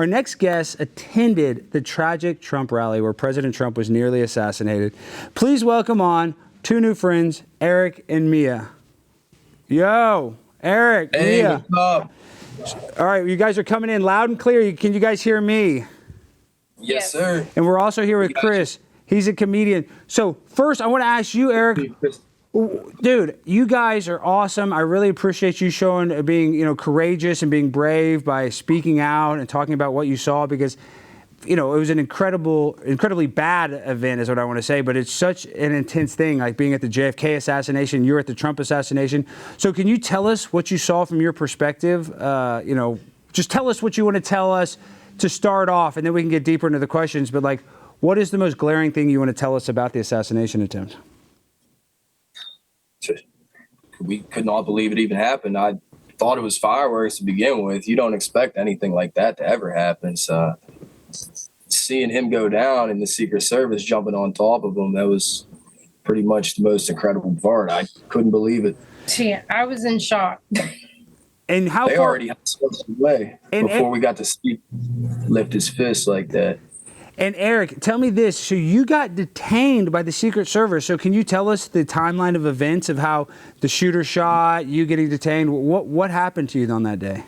Our next guest attended the tragic Trump rally where President Trump was nearly assassinated. Please welcome on two new friends, Eric and Mia. Yo, Eric, hey, Mia. What's up? All right, you guys are coming in loud and clear. Can you guys hear me? Yes, sir. And we're also here with Chris. He's a comedian. So first, I want to ask you, Eric. Dude, you guys are awesome. I really appreciate you showing being, courageous and being brave by speaking out and talking about what you saw, because, it was an incredibly bad event is what I want to say, but it's such an intense thing, like being at the JFK assassination, you're at the Trump assassination. So can you tell us what you saw from your perspective? Just tell us what you want to tell us to start off, and then we can get deeper into the questions. But what is the most glaring thing you want to tell us about the assassination attempt? We could not believe it even happened. I thought it was fireworks to begin with. You don't expect anything like that to ever happen. So seeing him go down and the Secret Service jumping on top of him, that was pretty much the most incredible part. I couldn't believe it. Yeah, I was in shock. And how they far already had swept away before we got to see lift his fist like that. And Eric, tell me this. So you got detained by the Secret Service. So can you tell us the timeline of events of how the shooter shot, you getting detained? What happened to you on that day?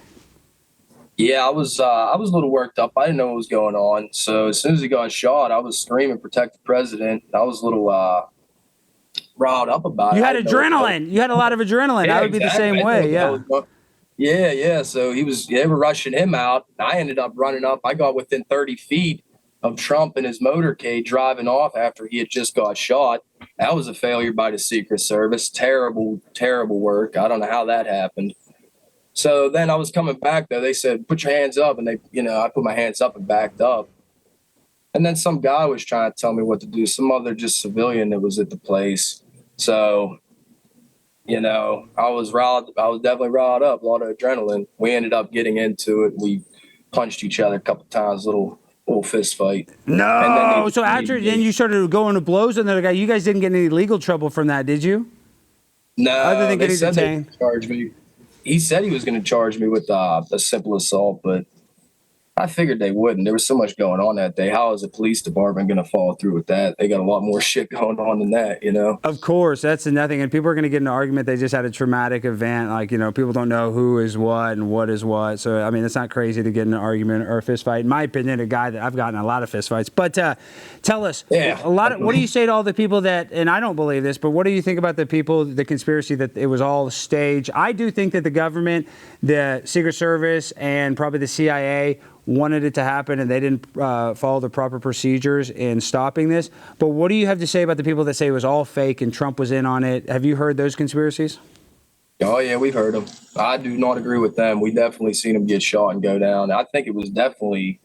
Yeah, I was a little worked up. I didn't know what was going on. So as soon as he got shot, I was screaming, "Protect the president." I was a little riled up about it. You had adrenaline. You had a lot of adrenaline. Yeah, I would be the same way. Yeah. Yeah. So they were rushing him out. I ended up running up. I got within 30 feet of Trump in his motorcade driving off after he had just got shot. That was a failure by the Secret Service. Terrible, terrible work. I don't know how that happened. So then I was coming back, though. They said, "Put your hands up." And I put my hands up and backed up. And then some guy was trying to tell me what to do, some other just civilian that was at the place. So, I was definitely riled up, a lot of adrenaline. We ended up getting into it. We punched each other a couple times, little fist fight. No. So after then you started going to blows with another guy. You guys didn't get any legal trouble from that, did you? No. Other than getting detained. They charged me. He said he was going to charge me with a simple assault, but I figured they wouldn't. There was so much going on that day. How is the police department going to follow through with that? They got a lot more shit going on than that, Of course, that's nothing. And people are going to get in an argument. They just had a traumatic event. People don't know who is what and what is what. So, I mean, it's not crazy to get in an argument or a fist fight. In my opinion, a guy that I've gotten a lot of fist fights. But tell us, what do you say to all the people that, and I don't believe this, but what do you think about the people, the conspiracy that it was all staged? I do think that the government, the Secret Service, and probably the CIA wanted it to happen, and they didn't follow the proper procedures in stopping this. But what do you have to say about the people that say it was all fake and Trump was in on it? Have you heard those conspiracies? Oh, yeah, we've heard them. I do not agree with them. We definitely seen him get shot and go down. I think it was definitely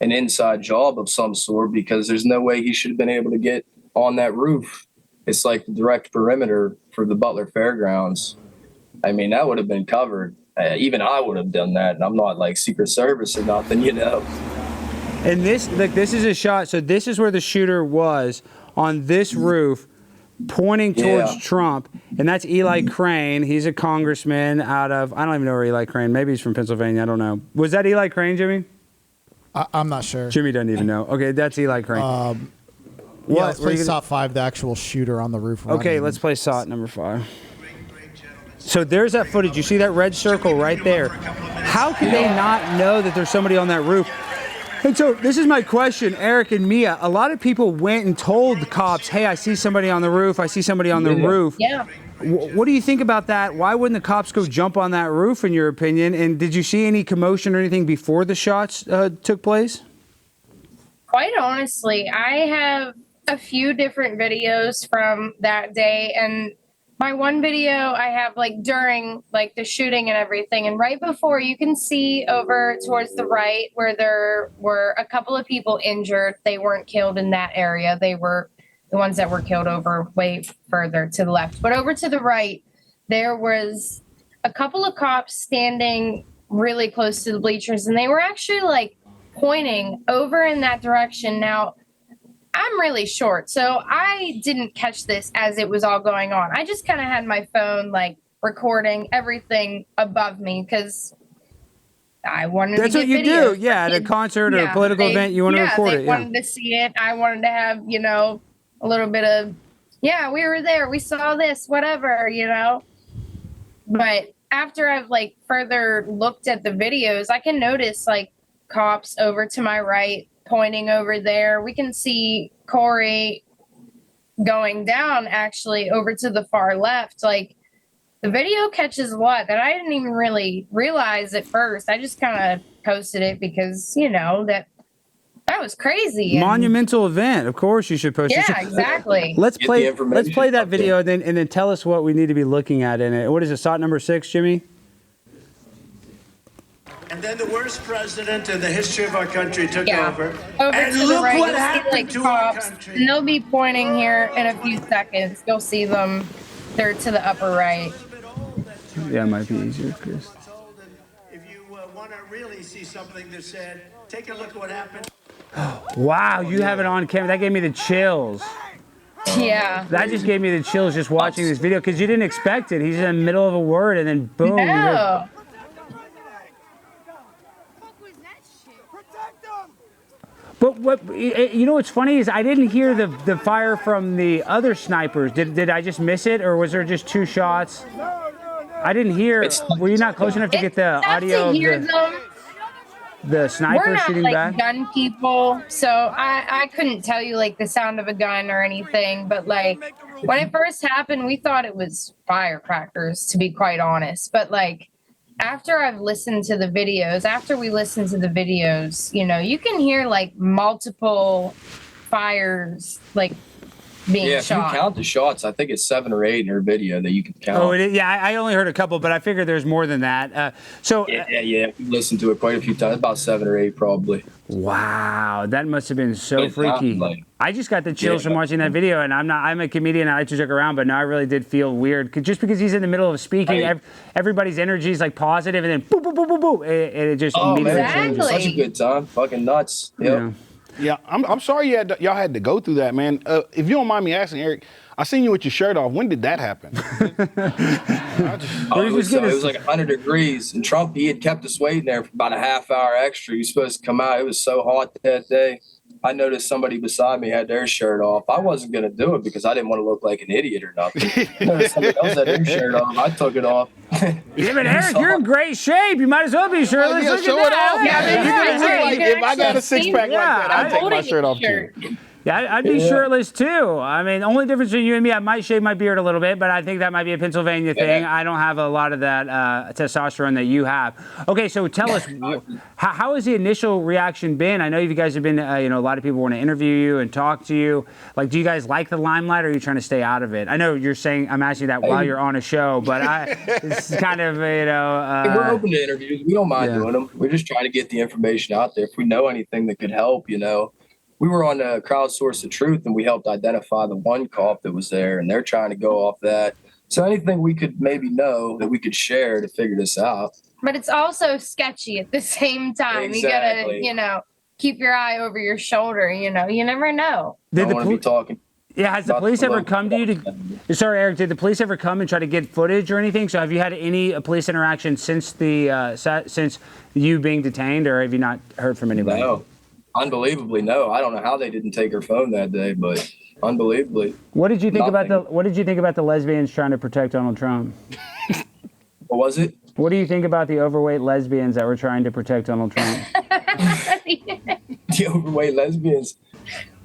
an inside job of some sort, because there's no way he should have been able to get on that roof. It's like the direct perimeter for the Butler Fairgrounds. I mean, that would have been covered. Even I would have done that, and I'm not like Secret Service or nothing, And this is a shot. So this is where the shooter was, on this roof, pointing towards Trump, and that's Eli Crane. He's a congressman out of, I don't even know where Eli Crane. Maybe he's from Pennsylvania. I don't know. Was that Eli Crane, Jimmy? I'm not sure. Jimmy doesn't even know. Okay, that's Eli Crane. Let's play SOT 5, the actual shooter on the roof. Okay, let's play SOT number 5. So there's that footage. You see that red circle right there. How could they not know that there's somebody on that roof? And so this is my question, Eric and Mia. A lot of people went and told the cops, "Hey, I see somebody on the roof. I see somebody on the roof." Yeah. What do you think about that? Why wouldn't the cops go jump on that roof, in your opinion? And did you see any commotion or anything before the shots took place? Quite honestly, I have a few different videos from that day, and my one video I have during the shooting and everything, and right before, you can see over towards the right where there were a couple of people injured. They weren't killed in that area. They were the ones that were killed over way further to the left. But over to the right, there was a couple of cops standing really close to the bleachers, and they were actually pointing over in that direction. Now, I'm really short, so I didn't catch this as it was all going on. I just kind of had my phone recording everything above me, because I wanted That's to what get you videos. do. Yeah, at a concert or a Yeah, political event, you want to record they it. wanted to see it. I wanted to have, you know, a little bit of, yeah, we were there. We saw this, whatever, you know. But after I've like further looked at the videos, I can notice like cops over to my right pointing over there. We can see Corey going down actually over to the far left. Like the video catches a lot that I didn't even really realize at first. I just kind of posted it because, you know, that was crazy. And Monumental event. Of course, you should post it. yeah, exactly. Let's Get the play. information Let's play that out there. video and then tell us what we need to be looking at in it. What is it? SOT number 6, Jimmy? And then the worst president in the history of our country took Yeah. over. Over And to the look right, what you'll see happened like to our cops, country. and they'll be pointing here in a few seconds. You'll see them. They're to the upper right. Yeah, it might be easier, Chris. If you want to really see something that's said, take a look at what happened. Wow, you have it on camera. That gave me the chills. Yeah. That just gave me the chills just watching this video because you didn't expect it. He's in the middle of a word and then boom. you hear- No. But what you know what's funny is I didn't hear the fire from the other snipers. Did I just miss it, or was there just 2 shots? I didn't hear. Were you not close enough to get the It's tough audio to of hear them. the We're sniper not shooting like back? gun people, so I couldn't tell you like the sound of a gun or anything. But like when it first happened, we thought it was firecrackers, to be quite honest. But like after I've listened to the videos, after we listen to the videos, you know, you can hear like multiple fires like being Yeah, if you shot. count the shots, I think it's 7 or 8 in her video that you can count. Oh, it is, yeah. I only heard a couple, but I figured there's more than that. Yeah. We listened to it quite a few times, about 7 or 8 probably. Wow, that must have been so It sounded freaky. like- I just got the chills Yeah. from watching that video, and I'm a comedian. I like to joke around, but now I really did feel weird just because he's in the middle of speaking. Right. Everybody's energy is like positive, and then boop boop boop boop boop, and it just Oh immediately man, changes. Exactly. such a good time. Fucking nuts. Yep. Yeah. Yeah, I'm sorry y'all had to go through that, man. If you don't mind me asking, Eric, I seen you with your shirt off. When did that happen? Oh, you it was, just getting it was like 100 degrees, and Trump, he had kept us waiting there for about a half hour extra. He was supposed to come out. It was so hot that day. I noticed somebody beside me had their shirt off. I wasn't going to do it because I didn't want to look like an idiot or nothing. Somebody else had their shirt off. I took it off. Yeah, but Eric, you're in great shape. You might as well be shirtless. Yeah, Look show at it that. off. Yeah, man. yeah, You're gonna look yeah, like you if can I got a actually six see pack me. like that, I'd take my Holding shirt off shirt. too. Yeah, I'd be shirtless too. I mean, the only difference between you and me, I might shave my beard a little bit, but I think that might be a Pennsylvania thing. I don't have a lot of that testosterone that you have. Okay, so tell us, how has the initial reaction been? I know you guys have been, a lot of people want to interview you and talk to you. Like, do you guys like the limelight, or are you trying to stay out of it? I know you're saying, I'm asking you that while you're on a show, but it's kind of, We're open to interviews. We don't mind yeah. doing them. We're just trying to get the information out there. If we know anything that could help, we were on Crowdsource the Truth, and we helped identify the one cop that was there, and they're trying to go off that. So anything we could maybe know that we could share to figure this out. But it's also sketchy at the same time. Exactly. You gotta, keep your eye over your shoulder. You never know. I don't want to be talking. Yeah, has the about police the ever local come to you to? Sorry, Eric. Did the police ever come and try to get footage or anything? So have you had any police interaction since since you being detained, or have you not heard from anybody? No. Unbelievably, no. I don't know how they didn't take her phone that day, but unbelievably. What did you think Nothing. What did you think about the lesbians trying to protect Donald Trump? What was it? What do you think about the overweight lesbians that were trying to protect Donald Trump? The overweight lesbians.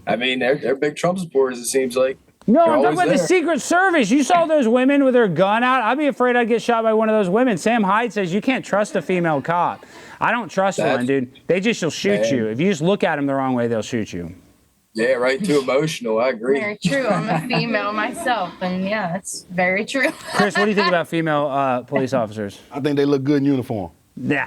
I mean, they're big Trump supporters, it seems like. No, They're I'm talking always about the there. Secret Service. You saw those women with their gun out. I'd be afraid I'd get shot by one of those women. Sam Hyde says you can't trust a female cop. I don't trust one, dude. They just will shoot Man. you. If you just look at them the wrong way, they'll shoot you. Yeah, right. Too emotional. I agree. Very true. I'm a female myself, and yeah, it's very true. Chris, what do you think about female police officers? I think they look good in uniform. Nah.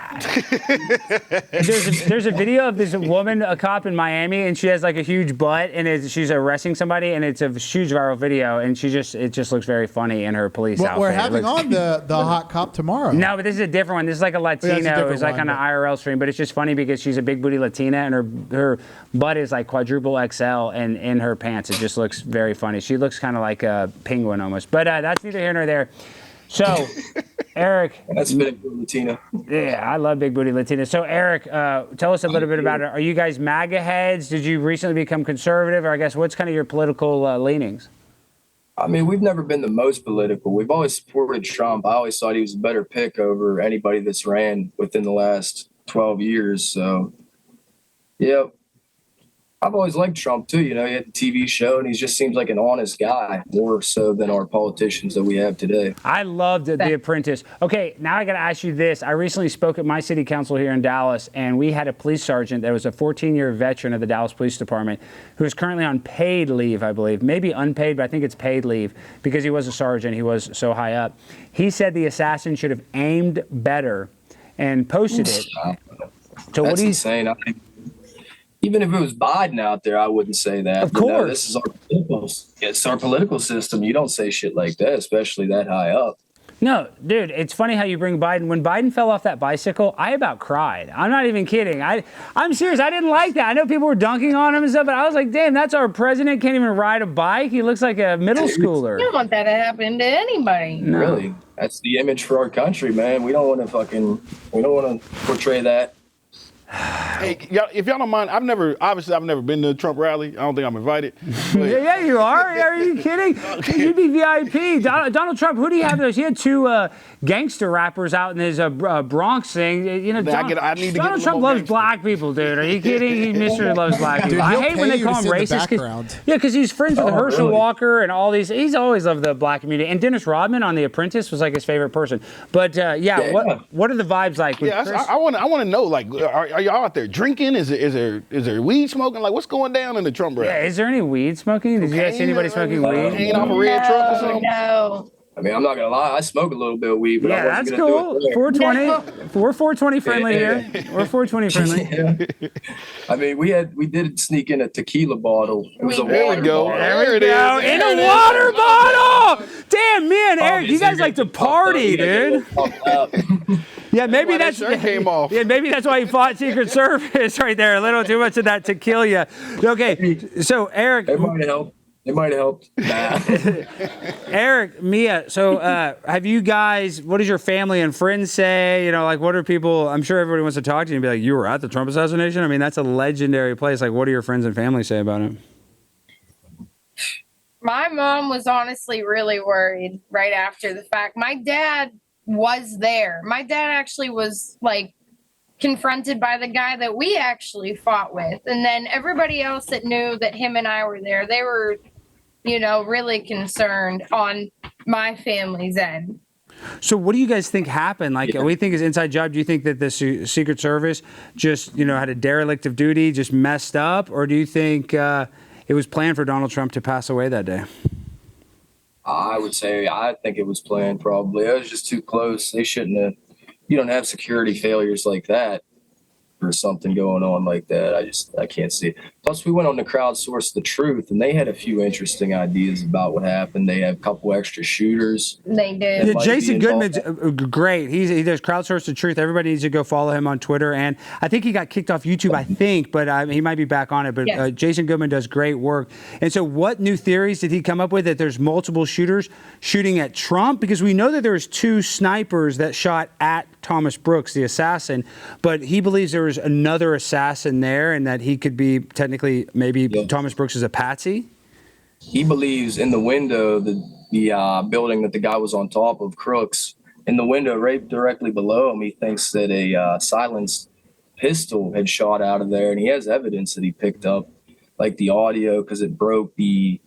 There's a video of this woman, a cop in Miami, and she has like a huge butt, and she's arresting somebody, and it's a huge viral video, and it just looks very funny in her police outfit. We're It having looks- on the hot cop tomorrow. No, but this is a different one. This is like a Latino. Yeah, it's a different It's like one, on an but- IRL stream, but it's just funny because she's a big booty Latina, and her butt is like quadruple XL, and in her pants, it just looks very funny. She looks kind of like a penguin almost. But that's neither here nor there. So Eric. That's big for Latina. Yeah, I love Big Booty Latina. So, Eric, tell us a little bit about it. Are you guys MAGA heads? Did you recently become conservative? Or I guess what's kind of your political leanings? I mean, we've never been the most political. We've always supported Trump. I always thought he was a better pick over anybody that's ran within the last 12 years. So, yeah, I've always liked Trump too. You know, he had the TV show, and he just seems like an honest guy, more so than our politicians that we have today. I loved The Apprentice. Okay, now I got to ask you this. I recently spoke at my city council here in Dallas, and we had a police sergeant that was a 14-year veteran of the Dallas Police Department who is currently on paid leave, I believe. Maybe unpaid, but I think it's paid leave because he was a sergeant. He was so high up. He said the assassin should have aimed better and posted it. So That's insane. Even if it was Biden out there, I wouldn't say that. Of course. No, this is our political system. You don't say shit like that, especially that high up. No, dude, it's funny how you bring Biden. When Biden fell off that bicycle, I about cried. I'm not even kidding. I'm serious. I didn't like that. I know people were dunking on him and stuff, but I was like, damn, that's our president. Can't even ride a bike. He looks like a middle schooler. You don't want that to happen to anybody. No. Really? That's the image for our country, man. We don't want to portray that. Hey, y'all, if y'all don't mind, I've never been to a Trump rally. I don't think I'm invited. Yeah, you are. Are you kidding? You'd be VIP. Donald Trump, who do you have those? He had two gangster rappers out in his Bronx thing. You know, I need to Donald get Trump more loves gangster. black people, dude. Are you kidding? He Mr. loves black people. Dude, I he'll hate when pay they you call to him sit in the racist. background. Yeah, because he's friends with Herschel really? Walker and all these. He's always loved the black community. And Dennis Rodman on The Apprentice was like his favorite person. But Yeah. what are the vibes like with Yeah, Chris? I want to know. Like, are y'all out there drinking? Is there weed smoking? Like, what's going down in the Trump rally? Yeah, is there any weed smoking? Did you guys see anybody smoking weed? Hanging off a red truck or something? No. I mean, I'm not gonna lie. I smoke a little bit of weed, but Yeah, I wasn't that's gonna cool. do it there. 420. We're 420 friendly here. We're 420 friendly. I mean, we did sneak in a tequila bottle. It was a There we water go. bottle. There it Go is. in a water bottle. Damn, me and Eric, you guys like to party, dude. Yeah, maybe That's that's why that shirt came off. Yeah, maybe that's why he fought Secret Service right there. A little too much of that tequila. Okay, so Eric, It might have helped. It might have helped. Nah. Eric, Mia. So, have you guys? What does your family and friends say? You know, like, what are people? I'm sure everybody wants to talk to you and be like, "You were at the Trump assassination." I mean, that's a legendary place. Like, what do your friends and family say about it? My mom was honestly really worried right after the fact. My dad was there. My dad actually was like confronted by the guy that we actually fought with. And then everybody else that knew that him and I were there, they were, you know, really concerned on my family's end. So, what do you guys think happened? Like, we think is inside job. Do you think that the Secret Service just, you know, had a derelict of duty, just messed up, or do you think it was planned for Donald Trump to pass away that day? I think it was planned probably. It was just too close. They shouldn't have. You don't have security failures like that for something going on like that. I can't see it. Plus, we went on to crowdsource the truth, and they had a few interesting ideas about what happened. They have a couple extra shooters. They did. Yeah, might Jason be involved. Goodman's great. He does crowdsource the truth. Everybody needs to go follow him on Twitter. And I think he got kicked off YouTube, I think, but he might be back on it. But Yes. Jason Goodman does great work. And so what new theories did he come up with that there's multiple shooters shooting at Trump? Because we know that there's two snipers that shot at Thomas Brooks, the assassin, but he believes there was another assassin there and that he could be technically maybe Thomas Brooks is a patsy. He believes in the window, the building that the guy was on top of, Crooks, in the window right directly below him, he thinks that a silenced pistol had shot out of there, and he has evidence that he picked up, like the audio, because it broke the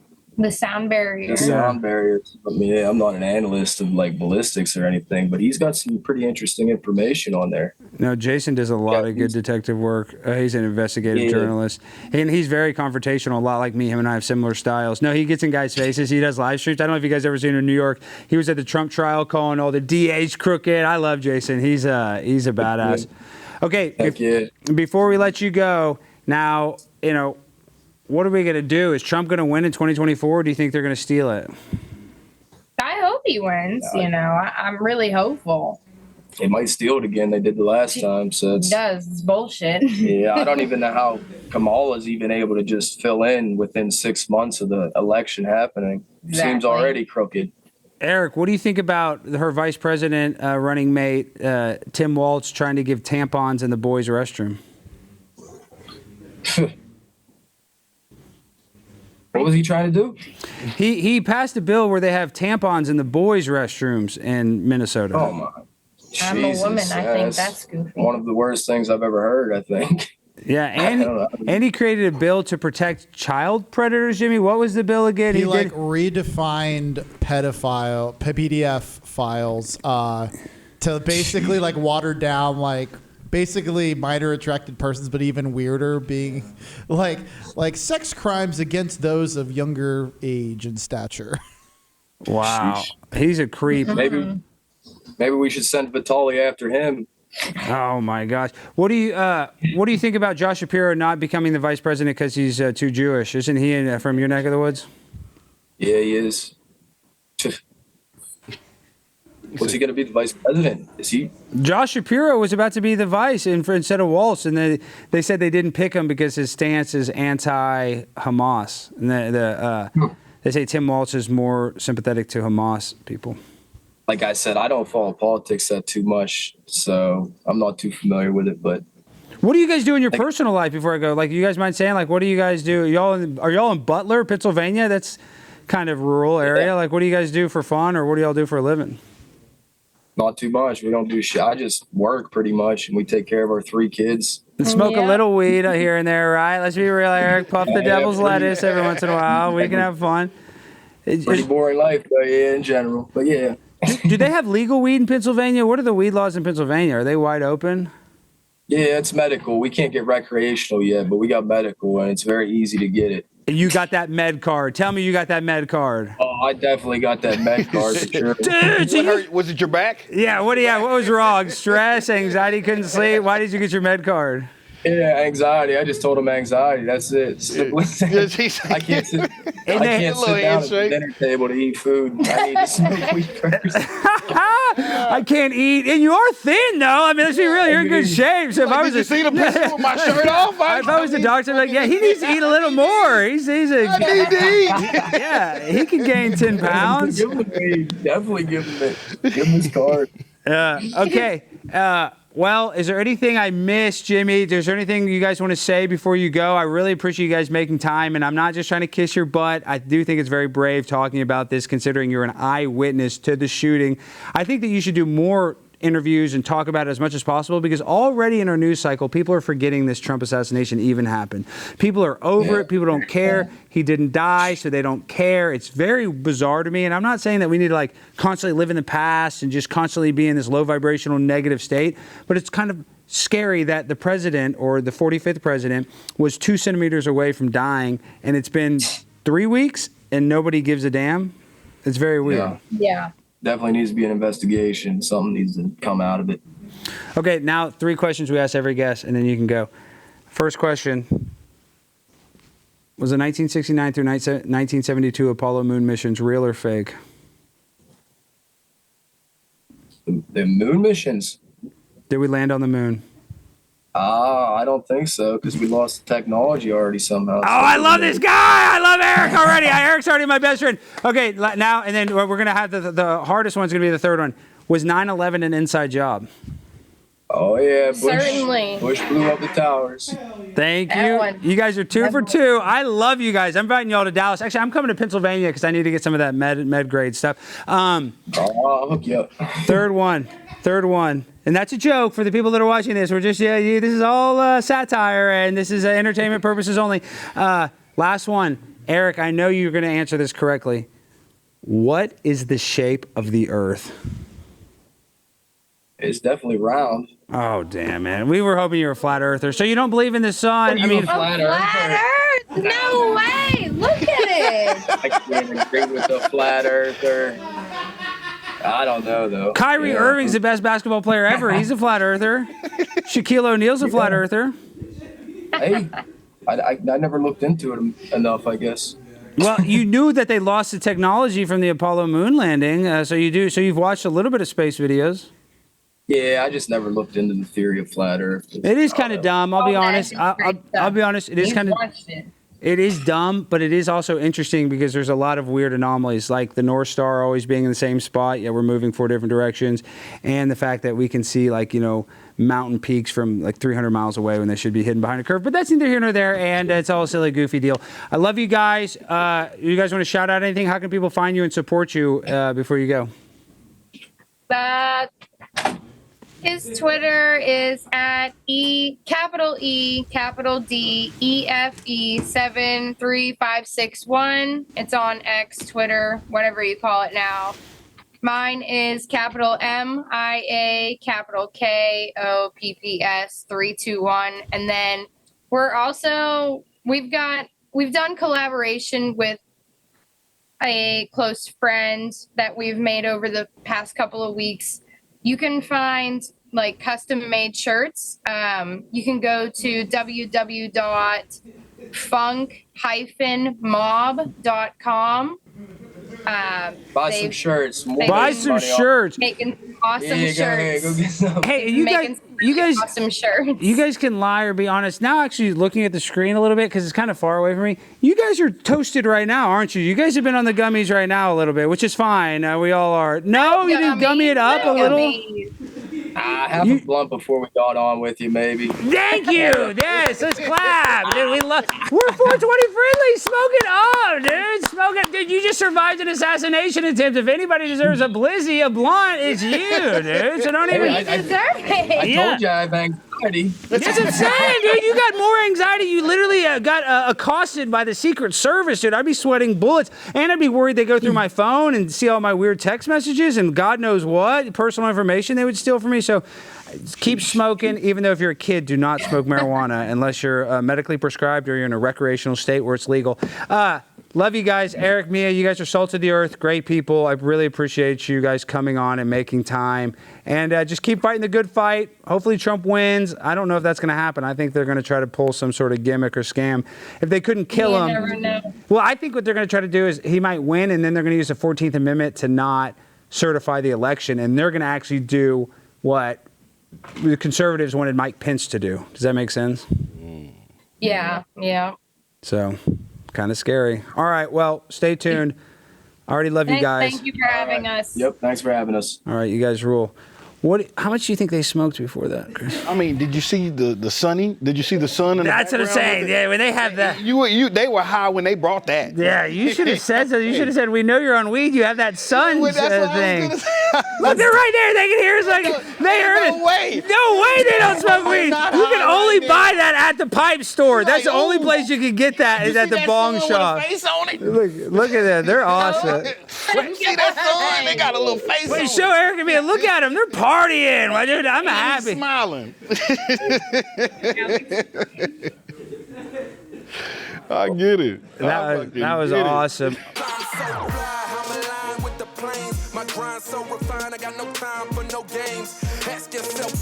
sound barrier. sound barriers. I mean, I'm not an analyst of like ballistics or anything, but he's got some pretty interesting information on there. No, Jason does a lot of good detective work. He's an investigative journalist, and he's very confrontational, a lot like me. Him and I have similar styles. No, he gets in guys' faces. He does live streams. I don't know if you guys ever seen him in New York. He was at the Trump trial calling all the DAs crooked. I love Jason. He's a badass. Okay, before we let you go, now, you know, what are we going to do? Is Trump going to win in 2024, or do you think they're going to steal it? I hope he wins. You know, I'm really hopeful. They might steal it again. They did the last time, so It does. It's bullshit. yeah, I don't even know how Kamala's even able to just fill in within 6 months of the election happening. Seems Exactly. already crooked. Eric, what do you think about her vice president running mate, Tim Walz, trying to give tampons in the boys' restroom? What was he trying to do? He passed a bill where they have tampons in the boys' restrooms in Minnesota. Oh my! I'm a woman. I think that's goofy. One of the worst things I've ever heard. I think. Yeah, and he created a bill to protect child predators. Jimmy, what was the bill again? He like redefined pedophile PDF files to basically like water down like basically minor attracted persons, but even weirder being like sex crimes against those of younger age and stature. Wow, he's a creep. Maybe we should send Vitali after him. Oh my gosh! What do you think about Josh Shapiro not becoming the vice president because he's too Jewish? Isn't he from your neck of the woods? Yeah, he is. What's he going to be, the vice president? Is he? Josh Shapiro was about to be the vice instead of Waltz, and they said they didn't pick him because his stance is anti-Hamas. And they say Tim Waltz is more sympathetic to Hamas people. Like I said, I don't follow politics that too much, so I'm not too familiar with it. But what do you guys do in your personal life before I go? Like, you guys mind saying, like, what do you guys do? Are y'all in Butler, Pennsylvania? That's kind of rural area. Yeah. Like, what do you guys do for fun, or what do y'all do for a living? not too much. We don't do shit. I just work pretty much, and we take care of our 3 kids. And smoke a little weed here and there, right? Let's be real, Eric. Puff the devil's lettuce every once in a while. We can have fun. Pretty boring life, though, yeah, in general. But yeah. Do they have legal weed in Pennsylvania? What are the weed laws in Pennsylvania? Are they wide open? Yeah, it's medical. We can't get recreational yet, but we got medical, and it's very easy to get it. You got that med card. Tell me you got that med card. Oh, I definitely got that med card for sure. Dude, What hurt? Was it your back? Yeah, what was wrong? Stress, anxiety, couldn't sleep? Why did you get your med card? Yeah, anxiety. I just told him anxiety. That's it. I can't sit down at the dinner table to eat food. I need to smoke weed first. I can't eat. And you are thin, though. I mean, let's be real. You're in good shape. So if I was Did you see the picture with my shirt off? If I was the doctor, I'd be like, yeah, he needs to eat a little more. I need to eat. Yeah, he can gain 10 pounds. Give him the weed. Definitely give him it. Give him his card. Okay. Well, is there anything I missed, Jimmy? Is there anything you guys want to say before you go? I really appreciate you guys making time, and I'm not just trying to kiss your butt. I do think it's very brave talking about this, considering you're an eyewitness to the shooting. I think that you should do more interviews and talk about it as much as possible, because already in our news cycle, people are forgetting this Trump assassination even happened. People are over it. People don't care. He didn't die, so they don't care. It's very bizarre to me, and I'm not saying that we need to like constantly live in the past and just constantly be in this low vibrational negative state, but it's kind of scary that the president, or the 45th president, was 2 centimeters away from dying, and it's been 3 weeks and nobody gives a damn. It's very weird. Yeah. Definitely needs to be an investigation. Something needs to come out of it. Okay, now 3 questions we ask every guest, and then you can go. First question. Was the 1969 through 1972 Apollo moon missions real or fake? The moon missions? Did we land on the moon? I don't think so, because we lost the technology already somehow. Oh, I love this guy. I love Eric already. Eric's already my best friend. Okay, now, and then we're going to have the hardest one's going to be the third one. Was 9/11 an inside job? Oh, yeah. Certainly. Bush blew up the towers. Thank you. You guys are 2 for 2. I love you guys. I'm inviting y'all to Dallas. Actually, I'm coming to Pennsylvania because I need to get some of that med grade stuff. I'll hook you up. Third one. And that's a joke for the people that are watching this. We're just, this is all satire, and this is entertainment purposes only. Last one. Eric, I know you're going to answer this correctly. What is the shape of the Earth? It's definitely round. Oh, damn, man. We were hoping you were a flat earther. So you don't believe in the sun? I mean, flat Earth? No way. Look at it. I can't agree with the flat earther. I don't know, though. Kyrie Irving's the best basketball player ever. He's a flat earther. Shaquille O'Neal's a flat earther. Hey, I never looked into it enough, I guess. Well, you knew that they lost the technology from the Apollo moon landing, so you've watched a little bit of space videos. Yeah, I just never looked into the theory of flat Earth. It is kind of dumb. I'll be honest. I'll be honest. It is kind of. It is dumb, but it is also interesting because there's a lot of weird anomalies, like the North Star always being in the same spot, yet we're moving 4 different directions, and the fact that we can see, like, you know, mountain peaks from like 300 miles away when they should be hidden behind a curve. But that's neither here nor there, and it's all a silly, goofy deal. I love you guys. You guys want to shout out anything? How can people find you and support you before you go? His Twitter is at capital E, capital D, EFE 73561. It's on X, Twitter, whatever you call it now. Mine is capital MIA, capital KOPPS 321. And then we've done collaboration with a close friend that we've made over the past couple of weeks. You can find like custom made shirts. You can go to www.funk-mob.com. Buy some shirts. Buy some shirts. Making awesome shirts. Go get some. Hey, you guys, awesome shirts. you guys can lie or be honest. Now, actually looking at the screen a little bit because it's kind of far away from me. You guys are toasted right now, aren't you? You guys have been on the gummies right now a little bit, which is fine. We all are. No, you didn't gummy it up a little. Have a blunt before we got on with you, maybe. Thank you. Yes, let's clap. Dude, we're 420 friendly. Smoke it up, dude. Smoke it. Dude, you just survived an assassination attempt. If anybody deserves a blizzy, a blunt, it's you, dude. So don't even. You deserve it. I told you I have anxiety. That's what I'm saying, dude. You got more anxiety. You literally got accosted by the Secret Service, dude. I'd be sweating bullets, and I'd be worried they go through my phone and see all my weird text messages and God knows what personal information they would steal from me. So keep smoking, even though if you're a kid, do not smoke marijuana unless you're medically prescribed or you're in a recreational state where it's legal. Love you guys. Eric, Mia, you guys are salt of the earth. Great people. I really appreciate you guys coming on and making time. And just keep fighting the good fight. Hopefully Trump wins. I don't know if that's going to happen. I think they're going to try to pull some sort of gimmick or scam. If they couldn't kill him. Never know. Well, I think what they're going to try to do is he might win, and then they're going to use the 14th Amendment to not certify the election. And they're going to actually do what the conservatives wanted Mike Pence to do. Does that make sense? Yeah. So, kind of scary. All right, well, stay tuned. I already love you guys. Thank you for having us. Yep, thanks for having us. All right, you guys rule. How much do you think they smoked before that, Chris? I mean, did you see the sunny? Did you see the sun? In That's the what I'm saying. Yeah, when they have that. They were high when they brought that. Yeah, you should have said so. You should have said, "We know you're on weed. You have that sun Well, that's what I was thing." gonna say. Look, they're right there. They can hear us. Like they heard it. No way. No way they don't smoke weed. not You can high only right buy that at the pipe store. That's the only ooh. place you can get that is You at see the that bong sun shop. With a face on it? Look at that. They're awesome. You see that sun? They got a little face on Wait, it. show Eric and me. Look at them. They're partying. My dude, I'm He's happy. smiling. I get it. That was awesome. My grind so refined, I got no time for no games. Ask yourself why.